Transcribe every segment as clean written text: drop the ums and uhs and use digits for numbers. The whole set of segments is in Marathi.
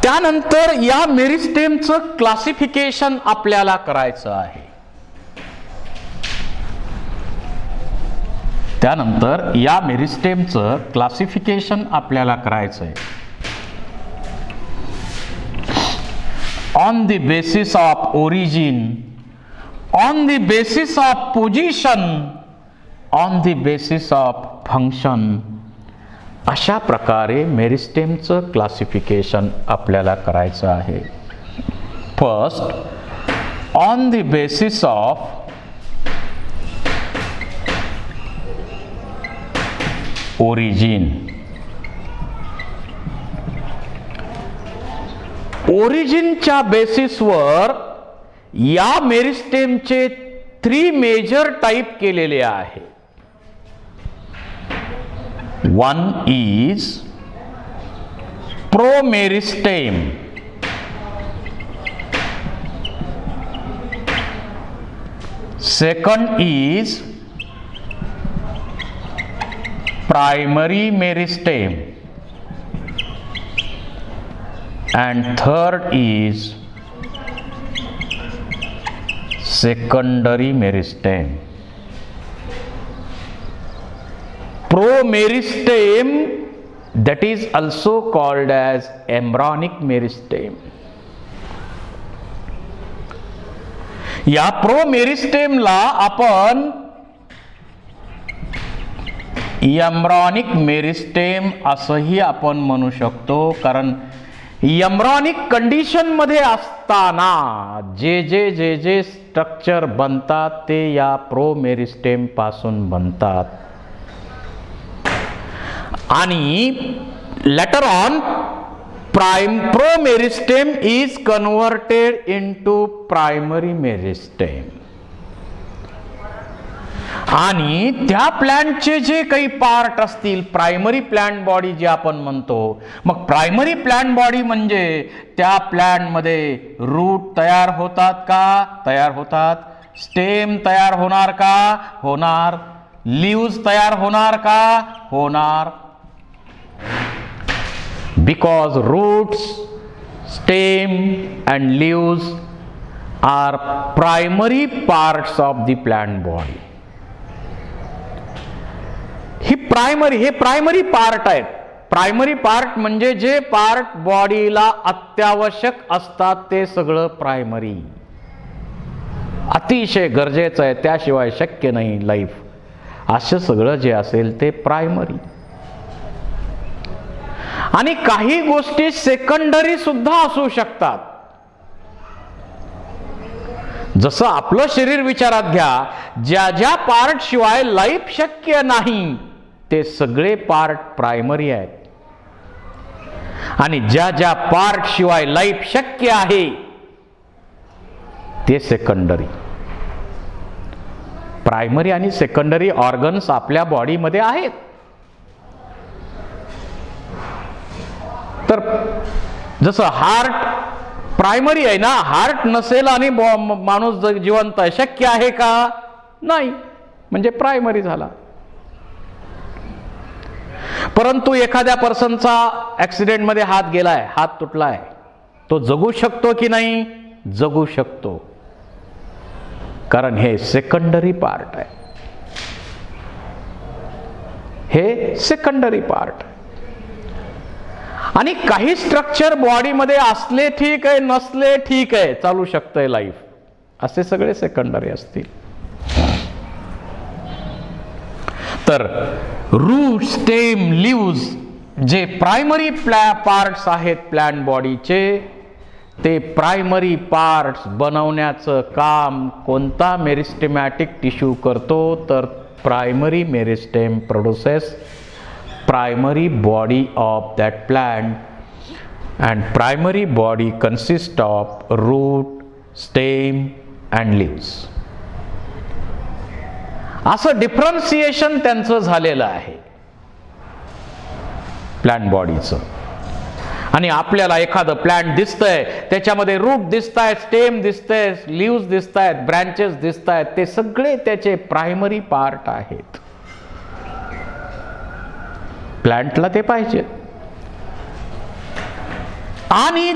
त्यानंतर या मेरिस्टेमचं क्लासिफिकेशन आपल्याला करायचं आहे. त्यानंतर या मेरिस्टेमचं क्लासिफिकेशन आपल्याला करायचं आहे. On the basis of origin, on the basis of position, on the basis of function, अशा प्रकारे मेरिस्टेमचं क्लासिफिकेशन आपल्याला करायचं आहे. First, on the basis of origin. ओरिजिनच्या बेसिसवर या मेरिस्टेमचे 3 मेजर टाइप केलेले आहे. One is promeristem, second is primary meristem, and third is secondary meristem. Promeristem, that is also called as embryonic meristem. या प्रोमेरिस्टेमला आपण एम्ब्रॉनिक मेरिस्टेम असंही आपण म्हणू शकतो, कारण एम्ब्रॉनिक कंडिशन मध्ये असताना जे जे स्ट्रक्चर बनतात ते या प्रोमेरिस्टेम पासून बनतात. आणि later on promeristem is converted into primary meristem. आणि त्या प्लांटचे जे काही पार्ट असतील, प्रायमरी प्लांट बॉडी जे आपण म्हणतो, मग प्रायमरी प्लांट बॉडी म्हणजे त्या प्लांट मध्ये रूट तयार होतात का? तयार होतात. स्टेम तयार होणार का? होणार. लीव्स तयार होणार का? होणार. Because roots, stem and leaves are primary parts of the plant body. हे प्रायमरी पार्ट आहेत. प्रायमरी पार्ट म्हणजे जे पार्ट बॉडीला अत्यावश्यक असतात ते सगळं प्रायमरी, अतिशय गरजेचं आहे, त्याशिवाय शक्य नाही लाईफ, असं सगळं जे असेल ते प्रायमरी. आणि काही गोष्टी सेकंडरी सुद्धा असू शकतात. जसं आपलं शरीर विचारात घ्या, ज्या ज्या पार्ट शिवाय लाईफ शक्य नाही ते सगळे पार्ट प्रायमरी आहेत, आणि ज्या ज्या पार्ट शिवाय लाईफ शक्य आहे ते सेकंडरी. प्रायमरी आणि सेकंडरी ऑर्गन्स आपल्या बॉडीमध्ये आहेत. तर जसं हार्ट प्रायमरी आहे ना, हार्ट नसेल आणि माणूस जिवंत आहे, शक्य आहे का? नाही, म्हणजे प्रायमरी झाला. परंतु एखाद्या पर्सनचा ऍक्सिडेंट मध्ये हात गेलाय, हात तुटलाय, तो जगू शकतो की नाही? जगू शकतो, कारण हे सेकंडरी पार्ट आहे. हे सेकंडरी पार्ट. आणि काही स्ट्रक्चर बॉडीमध्ये असले ठीक आहे, नसले ठीक आहे, चालू शकतंय लाईफ, असे सगळे सेकंडरी असतील. तर रूट, स्टेम, लीव्स जे प्रायमरी पार्ट्स आहेत प्लांट बॉडीचे, ते प्रायमरी पार्ट्स बनवण्याचं काम कोणता मेरिस्टेमॅटिक टिश्यू करतो? तर primary meristem produces primary body of that plant, and primary body consists of root, stem and leaves. असं डिफरन्सिएशन त्यांचं झालेलं आहे प्लांट बॉडीचं. आणि आपल्याला एखादं प्लांट दिसतंय, त्याच्यामध्ये रूट दिसतायत, स्टेम दिसतंय, लीव्स दिसतायत, ब्रँचेस दिसतायत, ते सगळे त्याचे प्रायमरी पार्ट आहेत. प्लांटला ते पाहिजे. आणि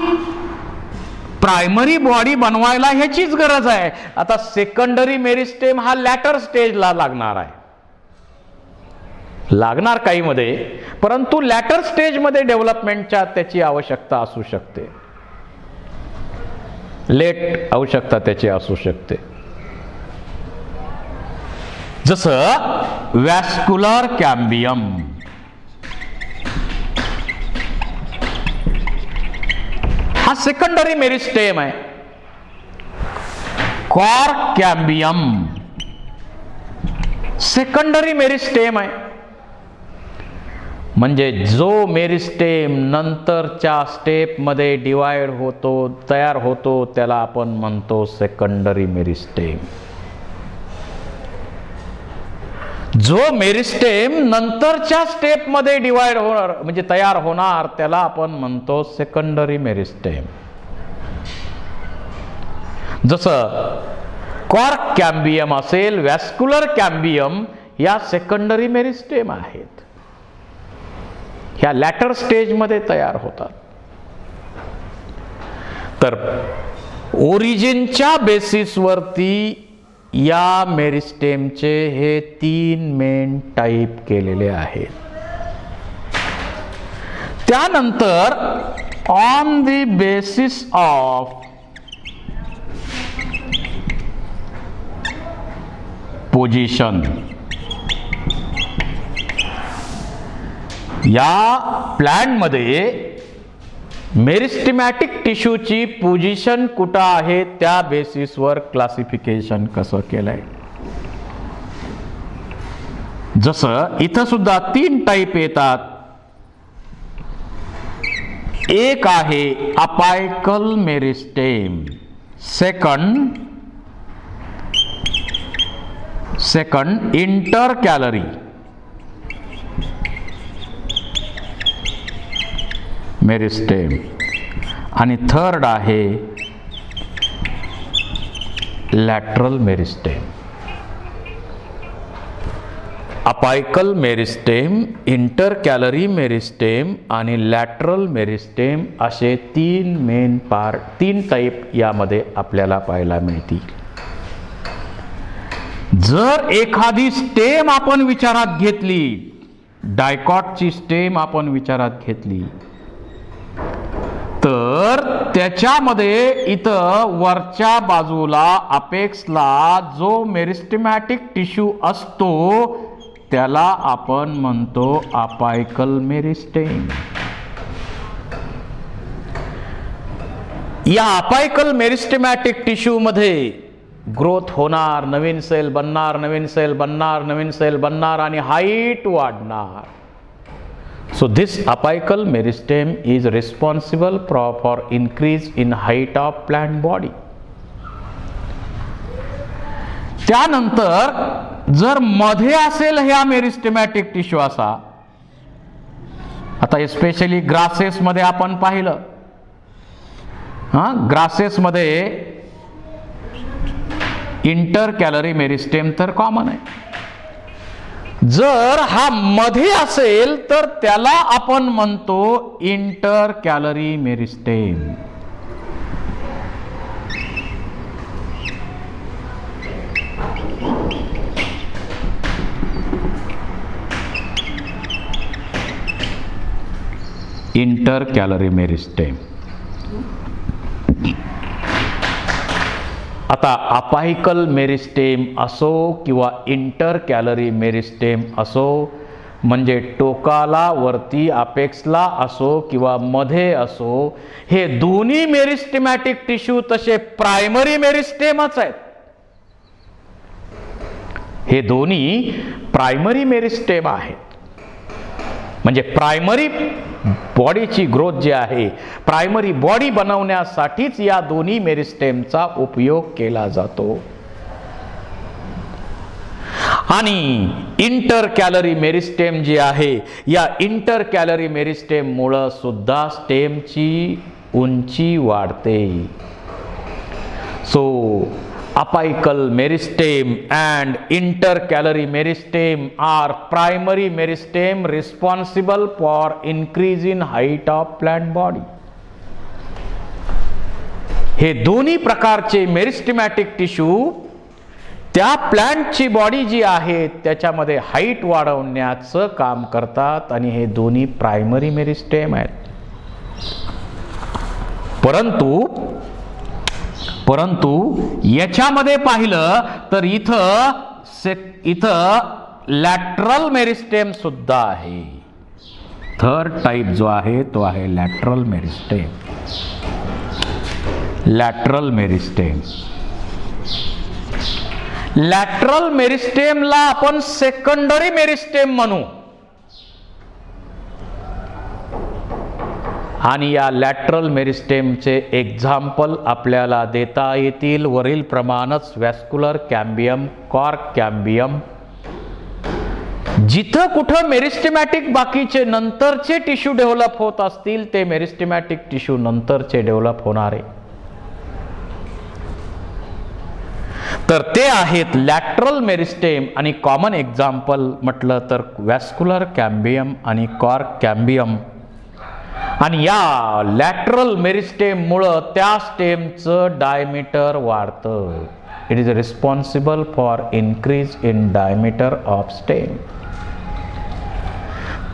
प्रायमरी बॉडी बनवायला ह्याचीच गरज आहे. आता सेकंडरी मेरिस्टेम हा लॅटर स्टेजला लागणार आहे, लागणार काही मध्ये, परंतु लॅटर स्टेज मध्ये डेव्हलपमेंटच्या त्याची आवश्यकता असू शकते, लेट आवश्यकता त्याची असू शकते. जसं वॅस्क्युलर कॅम्बियम, हा सेकंडरी मेरिस्टेम आहे. कॉर्क कॅम्बियम सेकंडरी मेरिस्टेम आहे. म्हणजे जो मेरिस्टेम नंतरच्या स्टेप मध्ये डिवाइड होतो, तयार होतो, त्याला आपण म्हणतो सेकंडरी मेरिस्टेम. जो मेरिस्टेम नंतरच्या स्टेप मध्ये डिवाइड होणार म्हणजे तयार होणार त्याला आपण म्हणतो सेकंडरी मेरिस्टेम. जसं कॉर्क कॅम्बियम असेल, वॅस्क्युलर कॅम्बियम या सेकंडरी मेरिस्टेम आहेत, ह्या लॅटर स्टेज मध्ये तयार होतात. तर ओरिजिनच्या बेसिसवरती या मेरिस्टेमचे हे 3 मेन टाईप केलेले आहेत. त्यानंतर on the basis of position, या प्लॅनमध्ये मेरिस्टेमॅटिक टिश्यूची पोझिशन कुठं आहे त्या बेसिसवर क्लासिफिकेशन कसं केलंय. जसं इथं सुद्धा 3 टाईप येतात. एक आहे अपायकल मेरिस्टेम, सेकंड इंटरकॅलरी मेरिस्टेम आणि थर्ड आहे lateral meristem. Apical meristem, इंटरकॅलरी meristem आणि लॅटरल मेरिस्टेम असे 3 मेन पार्ट, 3 टाईप यामध्ये आपल्याला पाहायला मिळतील. जर एखादी स्टेम आपण विचारात घेतली, डायकॉटची स्टेम आपण विचारात घेतली, तर त्याच्यामध्ये इथं वरच्या बाजूला अपेक्सला जो मेरिस्टेमॅटिक टिश्यू असतो त्याला आपण म्हणतो अपायकल मेरिस्टेम. या अपायकल मेरिस्टेमॅटिक टिश्यू मध्ये ग्रोथ होणार, नवीन सेल बनणार, नवीन सेल बनणार, नवीन सेल बनणार आणि हाईट वाढणार. So this apical meristem is responsible for increase in height of plant body. त्यानंतर जर मध्ये असेल ह्या मेरिस्टेमॅटिक टिश्यू असा, आता स्पेशली ग्रासेस मध्ये आपण पाहिलं, ग्रासेस मध्ये इंटरकॅलरी मेरिस्टेम तर कॉमन आहे. जर हा मध्ये असेल तर त्याला आपण म्हणतो इंटरकॅलरी मेरिस्टेम. इंटरकॅलरी मेरिस्टेम. आता अपायकल मेरिस्टेम असो किंवा इंटरकॅलरी मेरिस्टेम असो, म्हणजे टोकाला वरती अपेक्सला असो किंवा मध्ये असो, हे दोन्ही मेरिस्टेमॅटिक टिश्यू तसे प्रायमरी मेरिस्टेमच आहेत. हे दोन्ही प्रायमरी मेरिस्टेम आहेत. म्हणजे प्रायमरी बॉडीची ग्रोथ जी आहे, प्रायमरी बॉडी बनवण्यासाठीच या दोन्ही मेरिस्टेमचा उपयोग केला जातो. आणि इंटरकॅलरी मेरिस्टेम जी आहे, या इंटरकॅलरी मेरिस्टेम मुळे सुद्धा स्टेमची उंची वाढते. So apical meristem and intercalary meristem are primary meristem responsible for increase in height of plant body. हे दोन्ही प्रकारचे मेरिस्टेमॅटिक टिश्यू त्या प्लांटची बॉडी जी आहे त्याच्यामध्ये हाईट वाढवण्याचं काम करतात आणि हे दोन्ही प्रायमरी मेरिस्टेम आहेत. परंतु याच्यामध्ये पाहिलं तर इथं लॅटरल मेरिस्टेम सुद्धा आहे. थर्ड टाइप जो आहे तो आहे lateral meristem. Lateral meristem, lateral मेरिस्टेमला आपण सेकंडरी मेरिस्टेम म्हणू. आणि या लॅटरल मेरिस्टेमचे एक्झाम्पल आपल्याला देता येतील वरील प्रमाणच व्हॅस्क्युलर कॅम्बियम, कॉर्क कॅम्बियम. जिथं कुठं मेरिस्टेमॅटिक बाकीचे नंतरचे टिश्यू डेव्हलप होत असतील ते मेरिस्टेमॅटिक टिश्यू नंतरचे डेव्हलप होणारे तर ते आहेत लॅटरल मेरिस्टेम. आणि कॉमन एक्झाम्पल म्हटलं तर व्हॅस्क्युलर कॅम्बियम आणि कॉर्क कॅम्बियम. आणि या लॅटरल मेरिस्टेम मुळे त्या स्टेमचं डायमीटर वाढतं. It is responsible for increase in diameter of stem.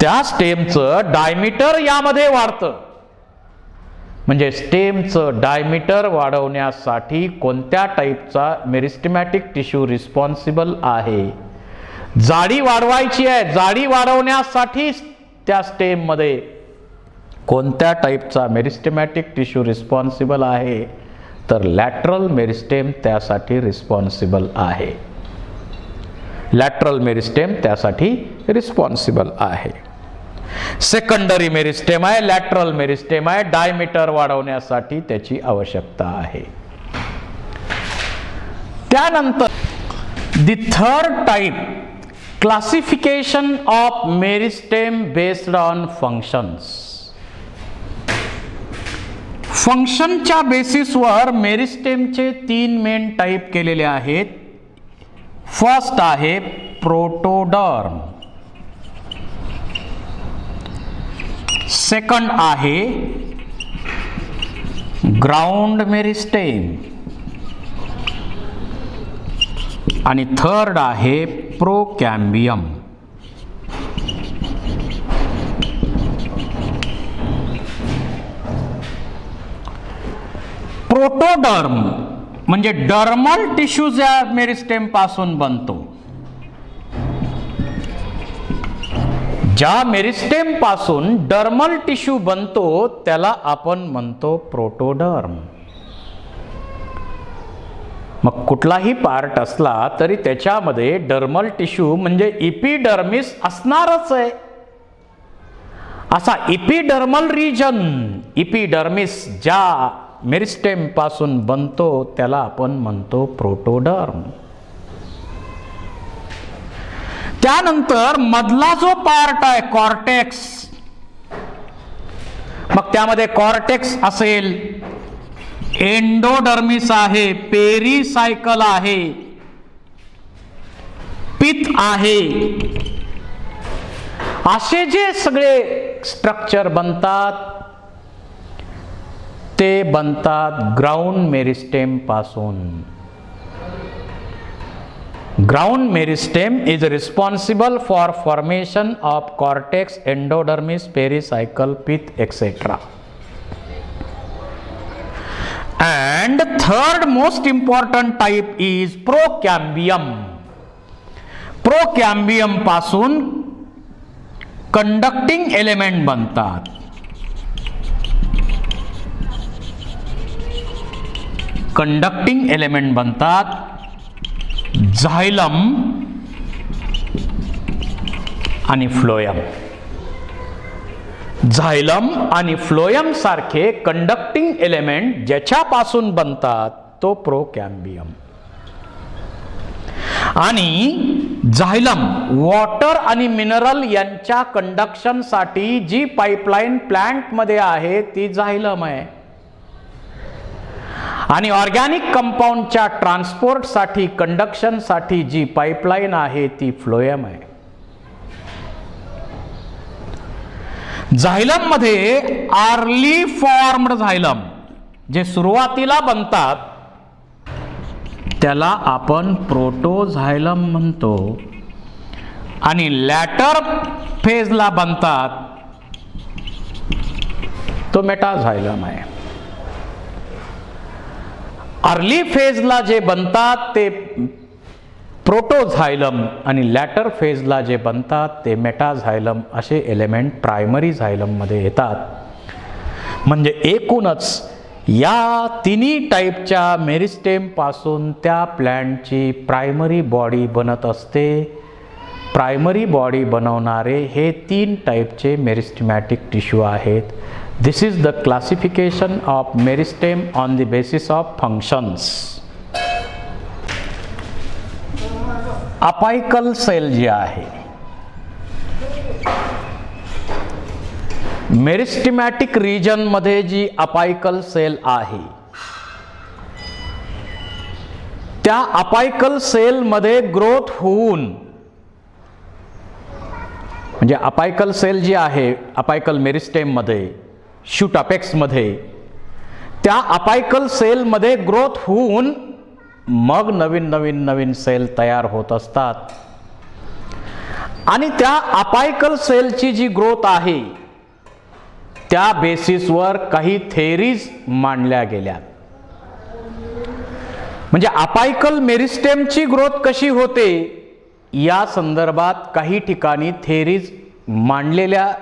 त्या स्टेमचं डायमीटर यामध्ये वाढतं. म्हणजे स्टेमचं डायमीटर वाढवण्यासाठी कोणत्या टाईपचा मेरिस्टेमॅटिक टिश्यू रिस्पॉन्सिबल आहे. जाडी वाढवायची आहे, जाडी वाढवण्यासाठी त्या स्टेममध्ये कोणत्या टाईपचा मेरिस्टेमॅटिक टिश्यू रिस्पॉन्सिबल आहे तर लॅटरल मेरिस्टेम त्यासाठी रिस्पॉन्सिबल आहे. लॅटरल मेरिस्टेम त्यासाठी रिस्पॉन्सिबल आहे. सेकंडरी मेरिस्टेम आहे, लॅटरल मेरिस्टेम आहे, डायमीटर वाढवण्यासाठी त्याची आवश्यकता आहे. त्यानंतर the third type, classification of meristem based on functions. फंक्शनच्या बेसिसवर मेरिस्टेमचे 3 मेन टाइप केलेले आहेत. फर्स्ट आहे प्रोटोडर्म, सेकंड आहे ग्राउंड मेरिस्टेम आणि थर्ड आहे प्रोकॅम्बियम. प्रोटोडर्म म्हणजे डर्मल टिश्यू या मेरिस्टेम पासून बनतो. ज्या मेरिस्टेम पासून डर्मल टिश्यू बनतो त्याला आपण म्हणतो प्रोटोडर्म. मग कुठलाही पार्ट असला तरी त्याच्यामध्ये डर्मल टिश्यू म्हणजे इपिडर्मिस असणारच आहे. असा इपिडर्मल रिजन, इपिडर्मिस ज्या मेरिस्टेम पासून बनतो त्याला आपण म्हणतो प्रोटोडर्म. त्यानंतर मधला जो पार्ट आहे कॉर्टेक्स, मग त्यामध्ये कॉर्टेक्स असेल, एंडोडर्मिस आहे, पेरिसायकल आहे, पित आहे. असे जे सगळे स्ट्रक्चर बनतात ते बनतात ग्राउंड मेरिस्टेम पासून. Ground meristem is responsible for formation of cortex, endodermis, pericycle, pith etcetera. And third most important type is procambium. Procambium पासून कंडक्टिंग एलिमेंट बनतात. कंडक्टिंग एलिमेंट बनतात झायलम आणि फ्लोएम. झायलम आणि फ्लोएम सारखे कंडक्टिंग एलिमेंट ज्याच्यापासून बनतात तो प्रोकॅम्बियम. आणि झायलम वॉटर आणि मिनरल यांच्या कंडक्शन साठी जी पाईपलाईन प्लांट मध्ये आहे ती झायलम आहे. आणि ऑर्गॅनिक कंपाऊंडच्या ट्रान्सपोर्ट साठी, कंडक्शन साठी जी पाईपलाईन आहे ती फ्लोएम आहे. झायलम मध्ये आर्ली फॉर्म्ड झायलम जे सुरुवातीला बनतात त्याला आपण प्रोटोझायलम म्हणतो आणि लॅटर फेजला बनतात तो मेटाझायलम आहे. अर्ली फेजला जे बनतात ते प्रोटोझायलम आणि लॅटर फेजला जे बनतात ते मेटाझायलम असे एलिमेंट प्रायमरी झायलम मध्ये येतात. म्हणजे एकूणच या तिन्ही टाईपच्या मेरिस्टेम पासून त्या प्लॅन्टची प्रायमरी बॉडी बनत असते. प्रायमरी बॉडी बनवणारे हे 3 टाईपचे मेरिस्टेमॅटिक टिश्यू आहेत. This is the classification of meristem on the basis of functions. Apical cell जी आहे, मेरिस्टेमॅटिक रिजन मध्ये जी अपायकल सेल आहे त्या अपायकल सेल मध्ये ग्रोथ होऊन, म्हणजे अपायकल सेल जी आहे अपायकल मेरिस्टेम मध्ये शूट अपेक्स मध्ये, त्या अपायकल सेल मध्ये ग्रोथ होऊन मग नवीन सेल तयार होत असतात. आणि त्या अपायकल सेलची जी ग्रोथ आहे त्या बेसिसवर काही थेरीज मांडल्या गेल्या. म्हणजे अपायकल मेरिस्टेमची ग्रोथ कशी होते या संदर्भात काही ठिकाणी थेरीज मांडलेल्या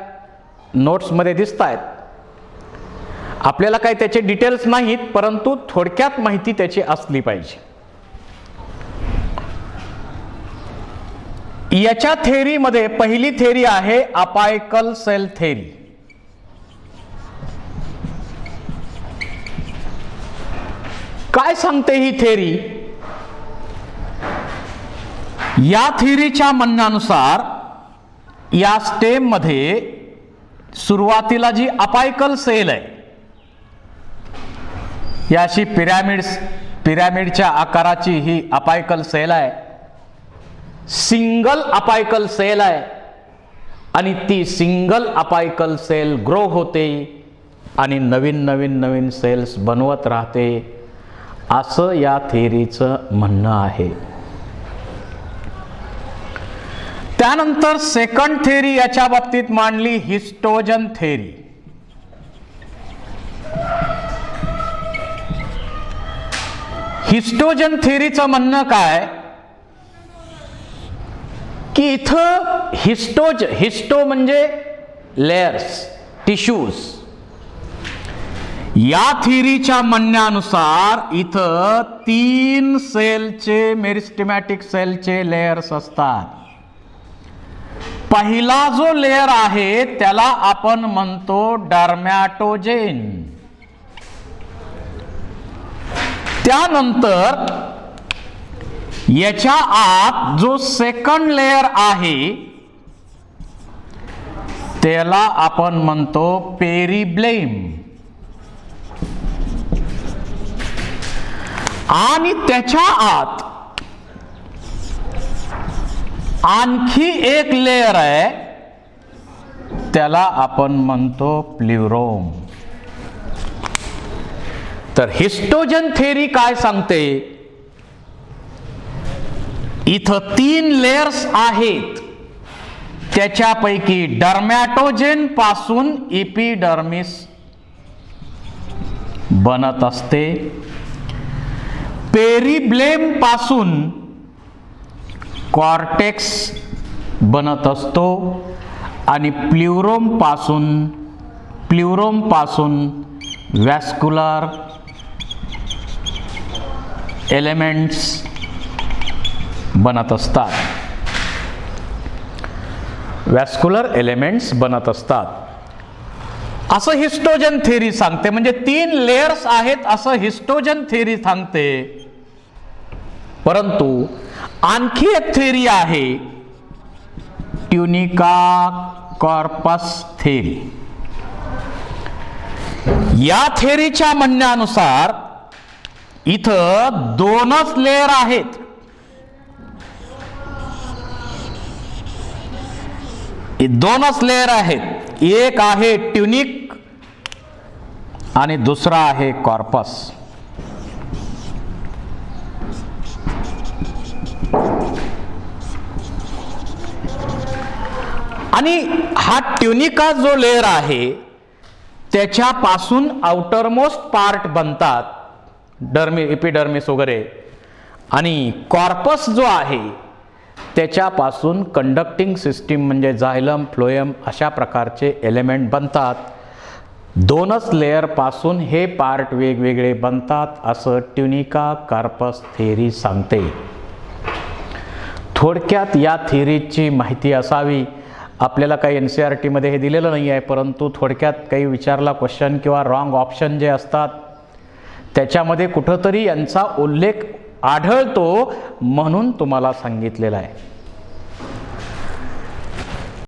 नोट्समध्ये दिसत आहेत. आपल्याला काही त्याचे डिटेल्स नाहीत, परंतु थोडक्यात माहिती त्याची असली पाहिजे. याच्या थेरीमध्ये पहिली थेरी आहे अपायकल सेल थेरी. काय सांगते ही थेरी? या थेरीच्या म्हणण्यानुसार या स्टेम मध्ये सुरुवातीला जी अपायकल सेल आहे, याशी पिरॅमिडच्या आकाराची ही अपायकल सेल आहे. सिंगल अपायकल सेल आहे आणि ती सिंगल अपायकल सेल ग्रो होते आणि नवीन सेल्स बनवत राहते, असं या थेरीचं म्हणणं आहे. त्यानंतर सेकंड थेरी याच्या बाबतीत मांडली हिस्टोजन थेरी. हिस्टोजन थेरीचं म्हणणं काय की इथं हिस्टो म्हणजे लेयर्स, टिश्यूज. या थेरीच्या म्हणण्यानुसार इथं 3 सेलचे मेरिस्टेमॅटिक सेलचे लेयर्स असतात. पहिला जो लेयर आहे त्याला आपण म्हणतो डर्मॅटोजेन. त्यानंतर याच्या आत जो सेकंड लेयर आहे त्याला आपण म्हणतो पेरिब्लेम. आणि त्याच्या आत आणखी एक लेयर आहे त्याला आपण म्हणतो प्ल्युरोम. तर हिस्टोजन थेरी काय सांगते? इथं 3 लेयर्स आहेत, त्याच्यापैकी डर्मॅटोजेन पासून इपिडर्मिस बनत असते, पेरिब्लेम पासून कॉर्टेक्स बनत असतो आणि प्ल्युरोम पासून वॅस्क्युलर एलिमेंट्स बनत असतात. वॅस्क्युलर एलिमेंट्स बनत असतात असं हिस्टोजन थेरी सांगते. म्हणजे 3 लेयर्स आहेत असं हिस्टोजन थेरी सांगते. परंतु आणखी एक थेरी आहे ट्युनिका कॉर्पस थेरी. या थेरीच्या म्हणण्यानुसार इथं 2च लेयर आहेत. दोनच लेयर आहेत. एक आहे ट्युनिक आणि दुसरा आहे कॉर्पस. आणि हा ट्युनिका जो लेअर आहे त्याच्यापासून आउटरमोस्ट पार्ट बनतात एपिडर्मिस वगैरे, आणि कॉर्पस जो आहे त्याच्यापासून कंडक्टिंग सिस्टीम म्हणजे झायलम, फ्लोएम अशा प्रकारचे एलिमेंट बनतात. दोनच लेअर पासून हे पार्ट वेगवेगळे बनतात असं ट्युनिका कार्पस थेअरी सांगते. थोडक्यात या थेअरीची माहिती असावी. आपल्याला काही NCERT मध्ये हे दिलेलं नाही आहे, परंतु थोडक्यात काही विचारला क्वेश्चन किंवा रॉंग ऑप्शन जे असतात त्याच्यामध्ये कुठंतरी यांचा उल्लेख आढळतो म्हणून तुम्हाला सांगितलेला आहे.